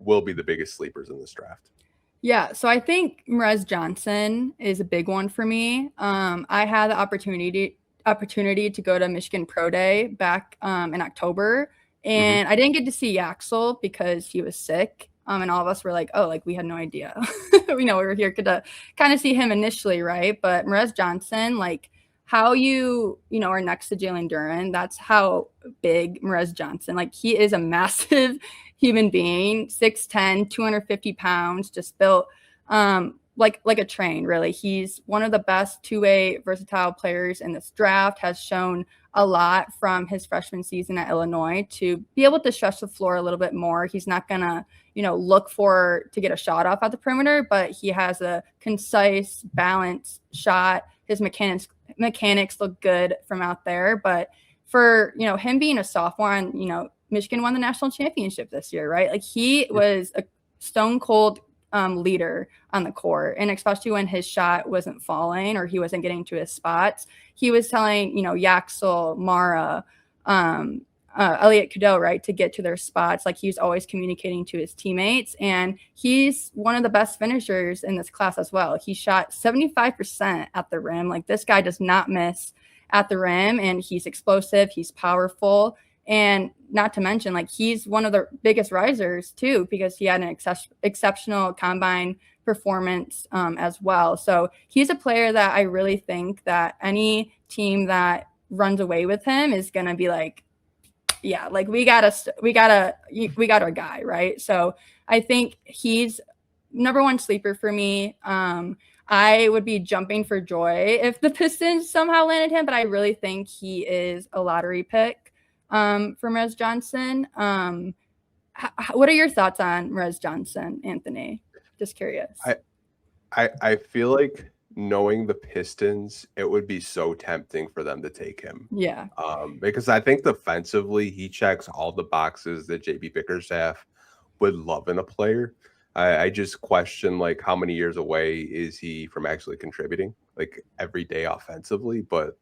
will be the biggest sleepers in this draft? Yeah, so I think Merez Johnson is a big one for me. I had the opportunity to go to Michigan Pro Day back in October, Mm-hmm. and I didn't get to see Yaxel because he was sick. And all of us were like, oh, like we had no idea. We were here to kind of see him initially, right? But Merez Johnson, like how are next to Jalen Duren, that's how big Merez Johnson, like he is a massive human being, 6'10", 250 pounds, just built like a train, really. He's one of the best two-way versatile players in this draft, has shown a lot from his freshman season at Illinois to be able to stretch the floor a little bit more. He's not going to, look to get a shot off at the perimeter, but he has a concise, balanced shot. His mechanics look good from out there. But for, him being a sophomore and, Michigan won the national championship this year, right? Like he was a stone cold leader on the court. And especially when his shot wasn't falling or he wasn't getting to his spots, he was telling, Yaxel, Mara, Elliot Cadeau, right, to get to their spots. Like he's always communicating to his teammates. And he's one of the best finishers in this class as well. He shot 75% at the rim. Like this guy does not miss at the rim, and he's explosive. He's powerful. And not to mention, like he's one of the biggest risers too, because he had an exceptional combine performance as well. So he's a player that I really think that any team that runs away with him is going to be like, yeah, like we got our guy, right? So I think he's number one sleeper for me. I would be jumping for joy if the Pistons somehow landed him, but I really think he is a lottery pick for Merez Johnson. What are your thoughts on Merez Johnson, Anthony? Just curious. I feel like knowing the Pistons, it would be so tempting for them to take him. Yeah. Because I think defensively, he checks all the boxes that JB Bickerstaff would love in a player. I just question like how many years away is he from actually contributing like every day offensively. But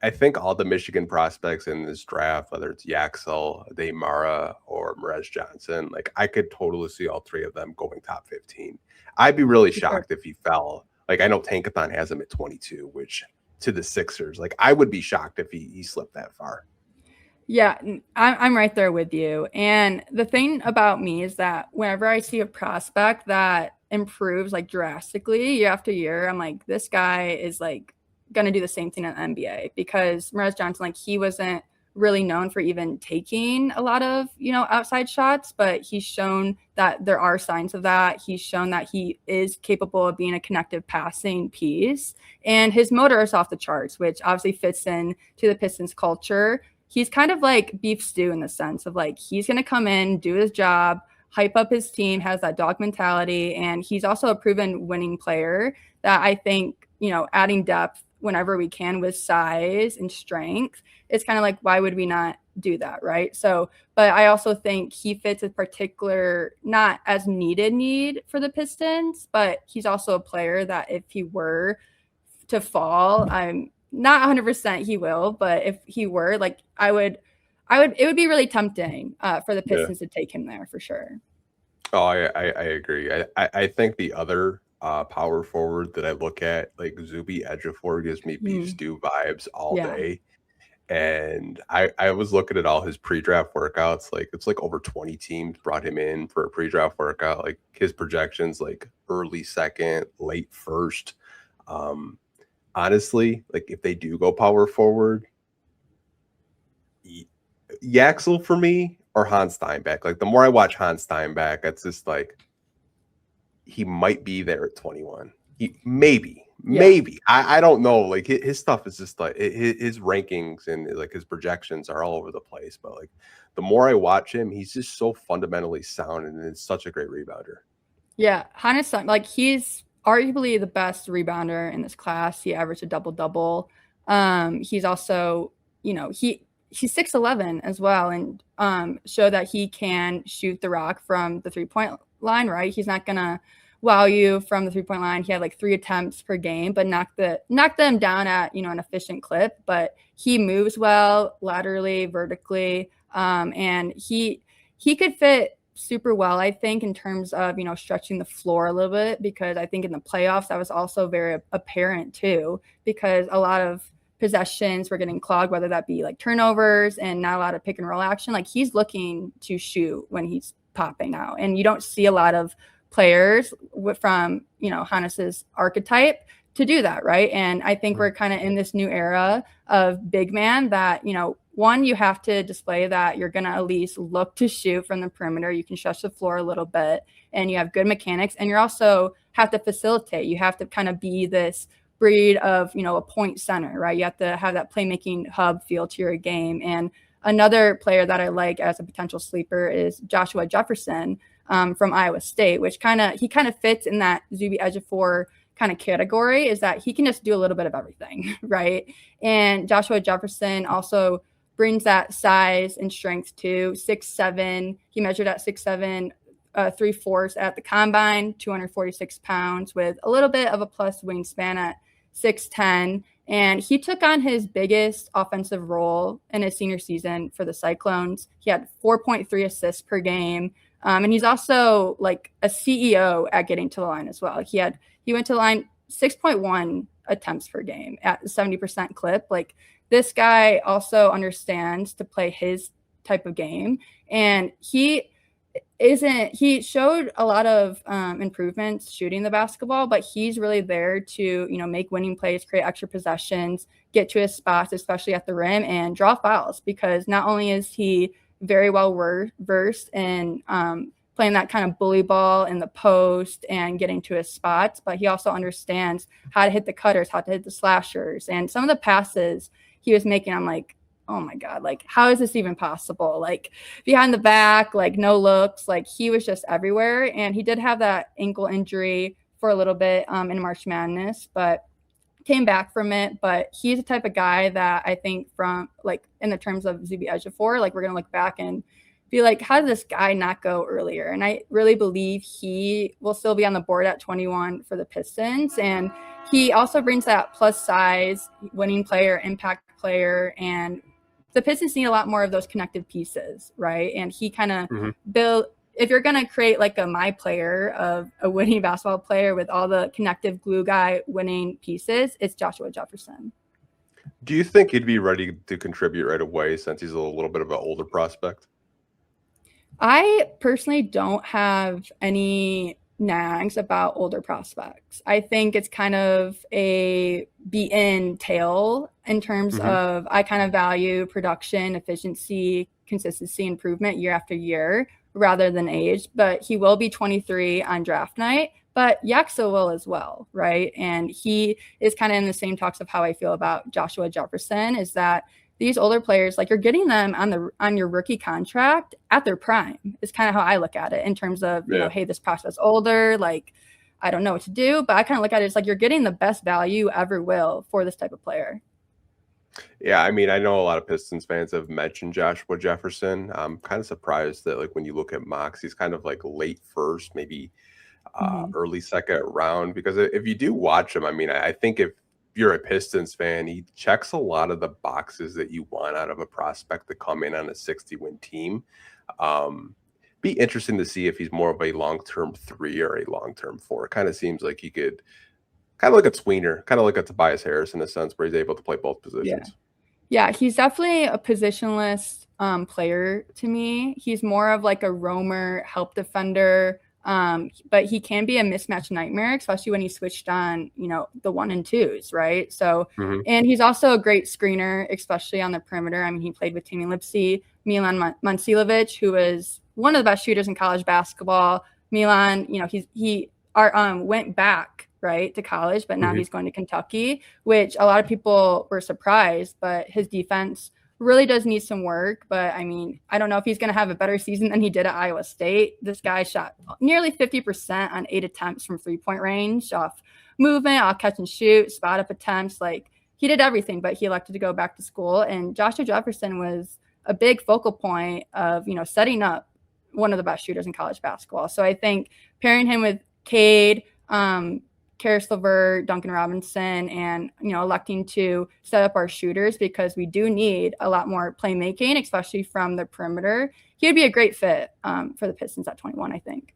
I think all the Michigan prospects in this draft, whether it's Yaxel, Mara, or Merez Johnson, like I could totally see all three of them going top 15. I'd be really shocked if he fell. Like I know Tankathon has him at 22, which to the Sixers, like I would be shocked if he slipped that far. Yeah, I'm right there with you. And the thing about me is that whenever I see a prospect that improves like drastically year after year, I'm like, this guy is like going to do the same thing in the NBA, because Merez Johnson, like he wasn't really known for even taking a lot of, outside shots, but he's shown that there are signs of that. He's shown that he is capable of being a connective passing piece, and his motor is off the charts, which obviously fits in to the Pistons culture. He's kind of like beef stew in the sense of like, he's going to come in, do his job, hype up his team, has that dog mentality. And he's also a proven winning player that I think, adding depth whenever we can with size and strength, it's kind of like, why would we not do that? Right. So, but I also think he fits a particular, not as needed need for the Pistons, but he's also a player that if he were to fall, I'm not 100% he will, but if he were, like it would be really tempting for the Pistons to take him there for sure. Oh, I agree. I think the other power forward that I look at, like Zuby Ejiofor, gives me beef stew vibes all day. And I was looking at all his pre-draft workouts. Like it's like over 20 teams brought him in for a pre-draft workout. Like his projections, like early second, late first. Honestly, like if they do go power forward, Yaxel for me or Hans Steinbeck. Like the more I watch Hans Steinbeck, it's just like he might be there at 21. Maybe. I don't know. Like his stuff is just like his rankings and like his projections are all over the place. But like the more I watch him, he's just so fundamentally sound and is such a great rebounder. Yeah, Hannes, like he's arguably the best rebounder in this class. He averaged a double-double. He's also, he's 6'11" as well, and show that he can shoot the rock from the 3-point line, right? He's not gonna wow you from the 3-point line. He had like 3 attempts per game, but knocked them down at an efficient clip. But he moves well laterally, vertically, and he could fit super well, I think, in terms of, stretching the floor a little bit, because I think in the playoffs that was also very apparent too, because a lot of possessions were getting clogged, whether that be like turnovers and not a lot of pick and roll action. Like, he's looking to shoot when he's popping out, and you don't see a lot of players from, Hannes's archetype to do that, right? And I think we're kind of in this new era of big man that, one, you have to display that you're going to at least look to shoot from the perimeter. You can stretch the floor a little bit, and you have good mechanics, and you also have to facilitate. You have to kind of be this breed of, a point center, right? You have to have that playmaking hub feel to your game. And another player that I like as a potential sleeper is Joshua Jefferson from Iowa State, which he kind of fits in that Zuby Ejiofor kind of category, is that he can just do a little bit of everything, right? And Joshua Jefferson also brings that size and strength too. 6'7", he measured at 6'7", 3/4 at the combine, 246 pounds, with a little bit of a plus wingspan at 6'10". And he took on his biggest offensive role in his senior season for the Cyclones. He had 4.3 assists per game. And he's also like a CEO at getting to the line as well. He went to the line 6.1 attempts per game at 70% clip. Like, this guy also understands to play his type of game. And he showed a lot of improvements shooting the basketball, but he's really there to, make winning plays, create extra possessions, get to his spots, especially at the rim, and draw fouls, because not only is he very well versed in playing that kind of bully ball in the post and getting to his spots, but he also understands how to hit the cutters, how to hit the slashers. And some of the passes he was making, I'm like, oh my God, like, how is this even possible? Like, behind the back, like, no looks, like, he was just everywhere. And he did have that ankle injury for a little bit in March Madness, but came back from it. But he's the type of guy that I think, from like, in the terms of Zuby Ejiofor, like, we're going to look back and be like, how did this guy not go earlier? And I really believe he will still be on the board at 21 for the Pistons. And he also brings that plus size, winning player, impact player, and the Pistons need a lot more of those connective pieces, right? And he kind of if you're going to create like a my player of a winning basketball player with all the connective glue guy winning pieces, it's Joshua Jefferson. Do you think he'd be ready to contribute right away, since he's a little bit of an older prospect? I personally don't have any nags about older prospects. I think it's kind of a beaten tale in terms of, I kind of value production, efficiency, consistency, improvement year after year rather than age. But he will be 23 on draft night, but Yaxo will as well, right? And he is kind of in the same talks of how I feel about Joshua Jefferson, is that these older players, like, you're getting them on your rookie contract at their prime, is kind of how I look at it, in terms of, hey, this prospect's older, like, I don't know what to do. But I kind of look at it as like, you're getting the best value you ever will for this type of player. Yeah, I mean, I know a lot of Pistons fans have mentioned Joshua Jefferson. I'm kind of surprised that, like, when you look at mocks, he's kind of like late first, maybe early second round. Because if you do watch him, I mean, I think if you're a Pistons fan, he checks a lot of the boxes that you want out of a prospect to come in on a 60-win team. Be interesting to see if he's more of a long-term 3 or a long-term 4. It kind of seems like he could kind of like a tweener, kind of like a Tobias Harris in a sense, where he's able to play both positions. Yeah, he's definitely a positionless player to me. He's more of like a roamer, help defender, but he can be a mismatch nightmare, especially when he switched on, the 1 and 2s, right? So, and he's also a great screener, especially on the perimeter. I mean, he played with Tammy Lipsy, Milan Mancilovic, who is one of the best shooters in college basketball. Milan, he went back, right, to college, but now he's going to Kentucky, which a lot of people were surprised, but his defense really does need some work. But I mean, I don't know if he's going to have a better season than he did at Iowa State. This guy shot nearly 50% on 8 attempts from 3-point range, off movement, off catch and shoot, spot up attempts. Like, he did everything, but he elected to go back to school. And Joshua Jefferson was a big focal point of, setting up one of the best shooters in college basketball. So I think pairing him with Cade, Karis LeVert, Duncan Robinson, and, electing to set up our shooters, because we do need a lot more playmaking, especially from the perimeter. he would be a great fit for the Pistons at 21, I think.